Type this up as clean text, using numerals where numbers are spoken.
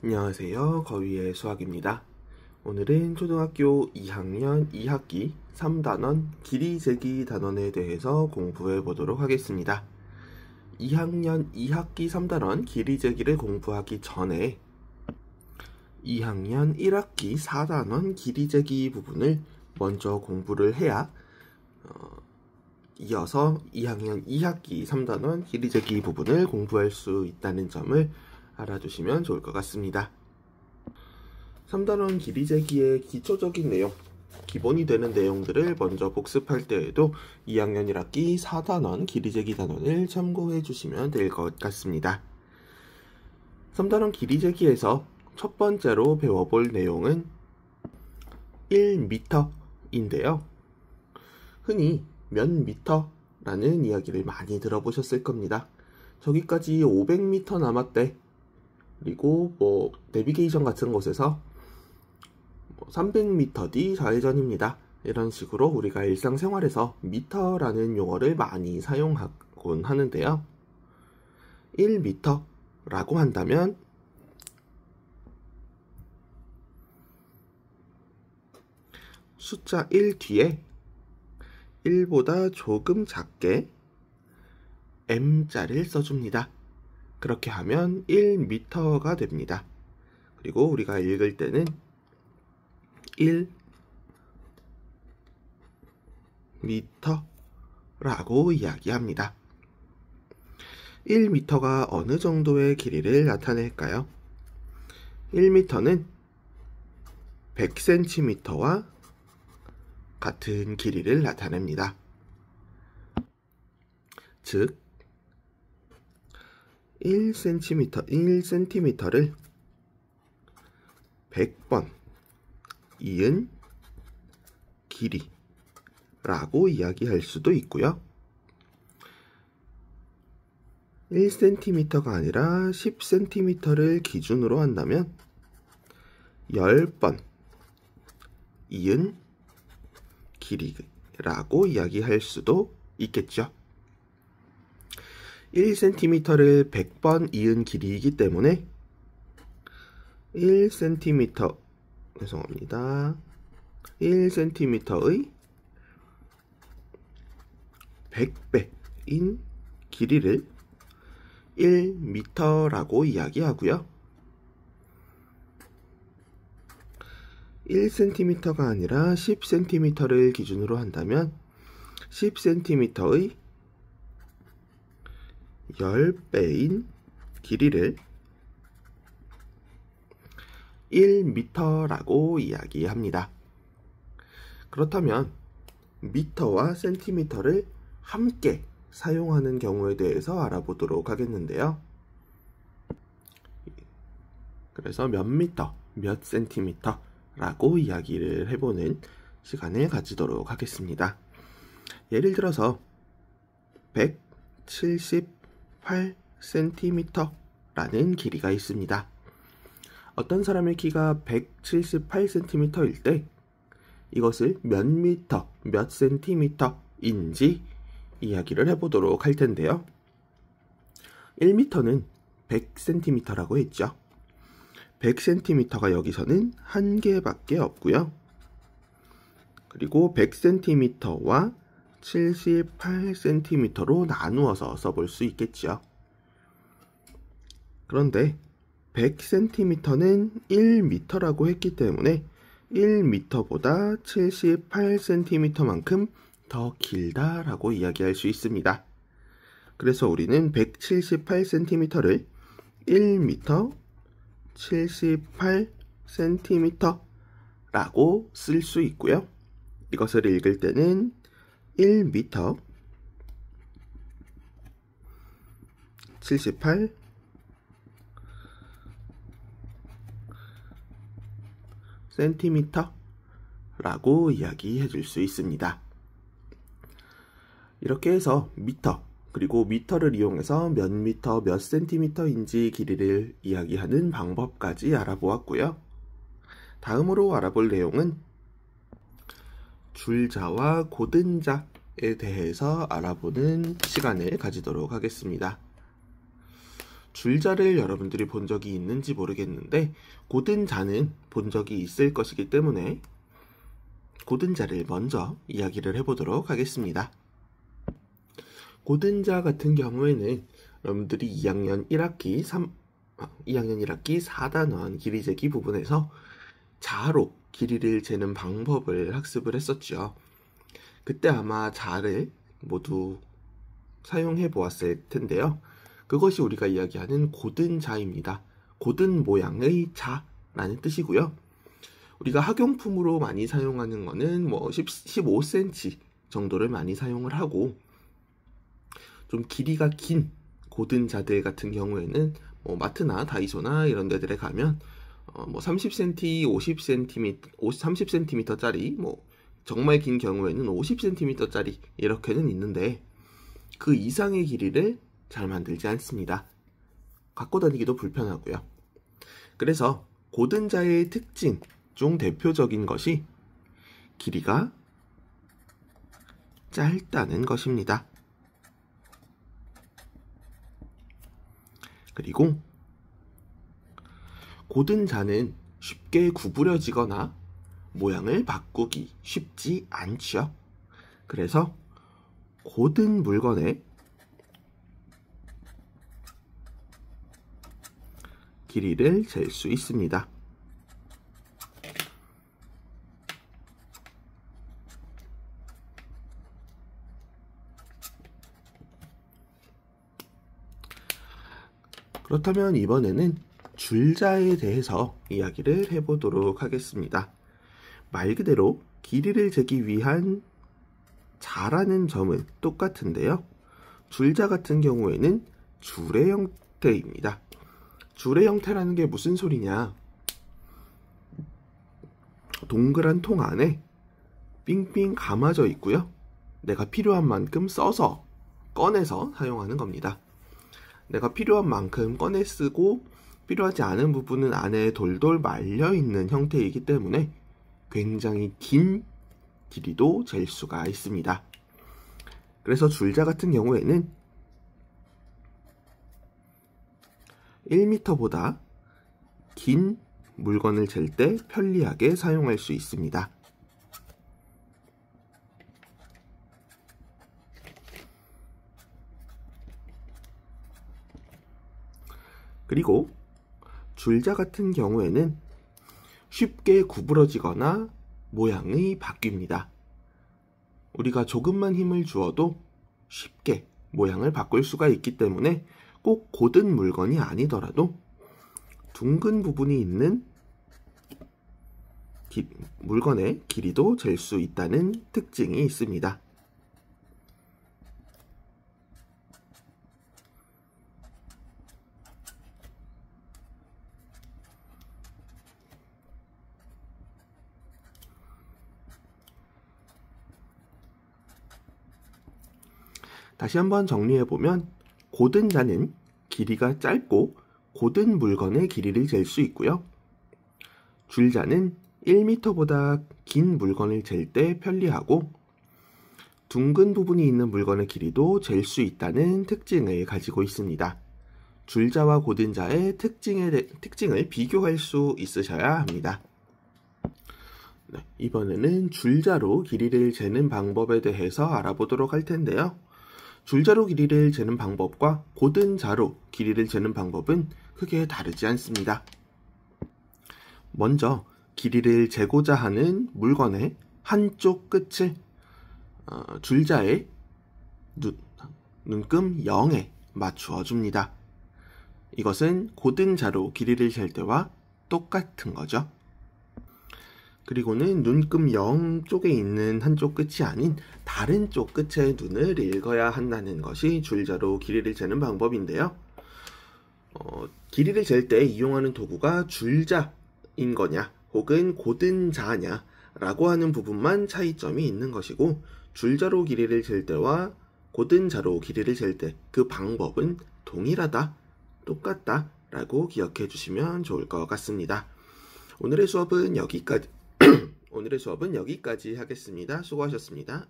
안녕하세요. 거위의 수학입니다. 오늘은 초등학교 2학년 2학기 3단원 길이 재기 단원에 대해서 공부해 보도록 하겠습니다. 2학년 2학기 3단원 길이 재기를 공부하기 전에 2학년 1학기 4단원 길이 재기 부분을 먼저 공부를 해야 이어서 2학년 2학기 3단원 길이 재기 부분을 공부할 수 있다는 점을 알아두시면 좋을 것 같습니다. 3단원 길이 재기의 기초적인 내용, 기본이 되는 내용들을 먼저 복습할 때에도 2학년 1학기 4단원 길이 재기 단원을 참고해 주시면 될 것 같습니다. 3단원 길이 재기에서 첫 번째로 배워볼 내용은 1m인데요. 흔히 몇 미터라는 이야기를 많이 들어보셨을 겁니다. 저기까지 500m 남았대. 그리고 내비게이션 같은 곳에서 300m 뒤 좌회전입니다. 이런 식으로 우리가 일상생활에서 미터라는 용어를 많이 사용하곤 하는데요. 1m라고 한다면 숫자 1 뒤에 1보다 조금 작게 m자를 써줍니다. 그렇게 하면 1m가 됩니다. 그리고 우리가 읽을 때는 1m라고 이야기합니다. 1m가 어느 정도의 길이를 나타낼까요? 1m는 100cm와 같은 길이를 나타냅니다. 즉 1cm를 100번 이은 길이라고 이야기할 수도 있고요. 1cm가 아니라 10cm를 기준으로 한다면 10번 이은 길이라고 이야기할 수도 있겠죠. 1cm를 100번 이은 길이이기 때문에 1cm의 100배인 길이를 1m라고 이야기하고요. 1cm가 아니라 10cm를 기준으로 한다면 10cm의 10배인 길이를 1m라고 이야기합니다. 그렇다면 미터와 센티미터를 함께 사용하는 경우에 대해서 알아보도록 하겠는데요. 그래서 몇 미터, 몇 센티미터라고 이야기를 해보는 시간을 가지도록 하겠습니다. 예를 들어서 178cm라는 길이가 있습니다. 어떤 사람의 키가 178cm일 때 이것을 몇 미터, 몇 센티미터인지 이야기를 해보도록 할 텐데요. 1m는 100cm라고 했죠. 100cm가 여기서는 한 개밖에 없고요. 그리고 100cm와 78cm로 나누어서 써볼 수 있겠죠. 그런데 100cm는 1m라고 했기 때문에 1m보다 78cm만큼 더 길다라고 이야기할 수 있습니다. 그래서 우리는 178cm를 1m 78cm라고 쓸 수 있고요. 이것을 읽을 때는 1m 78 cm라고 이야기해 줄 수 있습니다. 이렇게 해서 미터, 그리고 미터를 이용해서 몇 미터, 몇 센티미터인지 길이를 이야기하는 방법까지 알아보았고요. 다음으로 알아볼 내용은 줄자와 고든자에 대해서 알아보는 시간을 가지도록 하겠습니다. 줄자를 여러분들이 본 적이 있는지 모르겠는데 고든 자는 본 적이 있을 것이기 때문에 고든 자를 먼저 이야기를 해보도록 하겠습니다. 고든 자 같은 경우에는 여러분들이 2학년 1학기 4단원 길이 재기 부분에서 자로 길이를 재는 방법을 학습을 했었죠. 그때 아마 자를 모두 사용해 보았을 텐데요. 그것이 우리가 이야기하는 고든 자입니다. 고든 모양의 자라는 뜻이고요. 우리가 학용품으로 많이 사용하는 거는 15cm 정도를 많이 사용을 하고, 좀 길이가 긴 고든 자들 같은 경우에는 마트나 다이소나 이런 데들에 가면 30cm, 50cm, 30cm짜리, 정말 긴 경우에는 50cm짜리 이렇게는 있는데 그 이상의 길이를 잘 만들지 않습니다. 갖고 다니기도 불편하고요. 그래서 고든 자의 특징 중 대표적인 것이 길이가 짧다는 것입니다. 그리고 고든 자는 쉽게 구부려지거나 모양을 바꾸기 쉽지 않죠. 그래서 고든 물건의 길이를 잴 수 있습니다. 그렇다면 이번에는 줄자에 대해서 이야기를 해보도록 하겠습니다. 말 그대로 길이를 재기 위한 자라는 점은 똑같은데요. 줄자 같은 경우에는 줄의 형태입니다. 줄의 형태라는 게 무슨 소리냐? 동그란 통 안에 삥삥 감아져 있고요. 내가 필요한 만큼 써서 꺼내서 사용하는 겁니다. 내가 필요한 만큼 꺼내 쓰고 필요하지 않은 부분은 안에 돌돌 말려 있는 형태이기 때문에 굉장히 긴 길이도 잴 수가 있습니다. 그래서 줄자 같은 경우에는 1m보다 긴 물건을 잴 때 편리하게 사용할 수 있습니다. 그리고 줄자 같은 경우에는 쉽게 구부러지거나 모양이 바뀝니다. 우리가 조금만 힘을 주어도 쉽게 모양을 바꿀 수가 있기 때문에 꼭 고든 물건이 아니더라도 둥근 부분이 있는 물건의 길이도 잴 수 있다는 특징이 있습니다. 다시 한번 정리해보면 고든 자는 길이가 짧고 고든 물건의 길이를 잴 수 있고요. 줄자는 1m보다 긴 물건을 잴 때 편리하고 둥근 부분이 있는 물건의 길이도 잴 수 있다는 특징을 가지고 있습니다. 줄자와 고든 자의 특징을 비교할 수 있으셔야 합니다. 네, 이번에는 줄자로 길이를 재는 방법에 대해서 알아보도록 할 텐데요. 줄자로 길이를 재는 방법과 고든 자로 길이를 재는 방법은 크게 다르지 않습니다. 먼저 길이를 재고자 하는 물건의 한쪽 끝을 줄자의 눈금 0에 맞추어 줍니다. 이것은 고든 자로 길이를 잴 때와 똑같은 거죠. 그리고는 눈금 0 쪽에 있는 한쪽 끝이 아닌 다른 쪽 끝의 눈을 읽어야 한다는 것이 줄자로 길이를 재는 방법인데요. 길이를 잴 때 이용하는 도구가 줄자인 거냐 혹은 고든 자냐 라고 하는 부분만 차이점이 있는 것이고, 줄자로 길이를 잴 때와 고든 자로 길이를 잴 때 그 방법은 동일하다, 똑같다 라고 기억해 주시면 좋을 것 같습니다. 오늘의 수업은 여기까지 하겠습니다. 수고하셨습니다.